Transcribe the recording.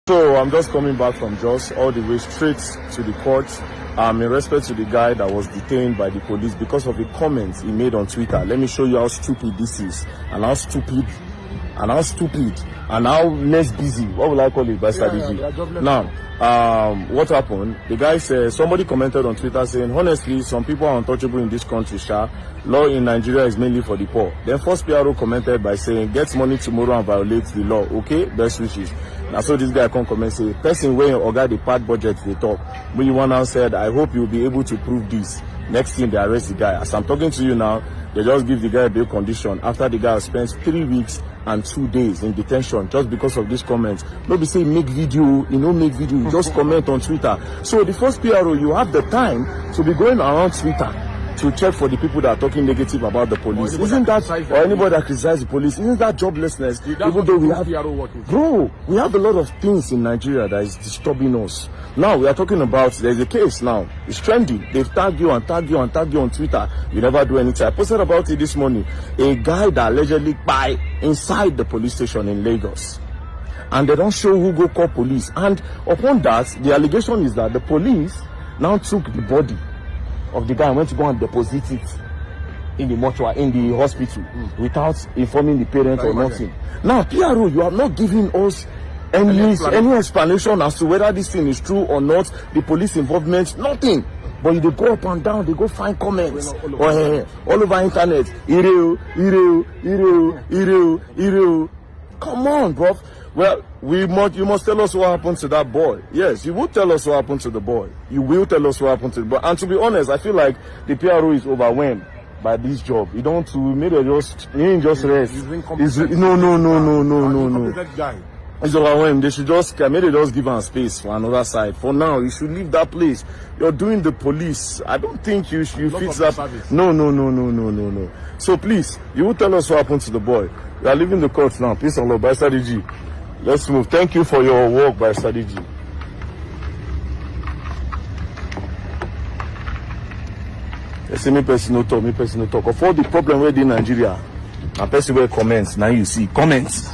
So I'm just coming back from Jos all the way straight to the court in respect to the guy that was detained by the police because of a comment he made on Twitter. Let me show you how stupid this is and how stupid and how less busy. What will I call it by strategy? Now, what happened? The guy said, somebody commented on Twitter saying, honestly, some people are untouchable in this country, Sha. Law in Nigeria is mainly for the poor. Then first PRO commented by saying, get money tomorrow and violate the law. Okay, best wishes. Now, so this guy come comment say, person weighing or got the part budget they talk. When one now said, I hope you'll be able to prove this. Next thing, they arrest the guy. As I'm talking to you now, they just give the guy a bail condition after the guy has spent 3 weeks and 2 days in detention just because of this comment. Nobody say make video, make video, you just comment on Twitter. So the first PRO, you have the time to be going around Twitter to check for the people that are talking negative about the police. Isn't that, or anybody that criticizes the police, isn't that joblessness? Even though we have, bro, we have a lot of things in Nigeria that is disturbing us. Now we are talking about, there's a case now, it's trending. They've tagged you and tagged you and tagged you on Twitter. You never do anything. I posted about it this morning. A guy that allegedly died inside the police station in Lagos. And they don't show who go call police. And upon that, the allegation is that the police now took the body of the guy and went to go and deposit it in the mortuary, in the hospital, without informing the parents or nothing. Now, PRO, you are not giving us any explanation as to whether this thing is true or not, the police involvement, nothing. But they go up and down, they go find comments all over internet. Ireo. Come on, bro. Well, you must tell us what happened to that boy. Yes, you will tell us what happened to the boy. You will tell us what happened to the boy. And to be honest, I feel like the PRO is overwhelmed by this job. You don't maybe just rest. No. He's overwhelmed. They should just maybe just give him space for another side. For now, you should leave that place. You're doing the police. I don't think you fix that. No. So please, you will tell us what happened to the boy. We are leaving the court now. Peace and love. By strategy. Let's move. Thank you for your work by strategy. You see me personal talk. Of all the problem where in Nigeria, a person will comments. Now you see comments.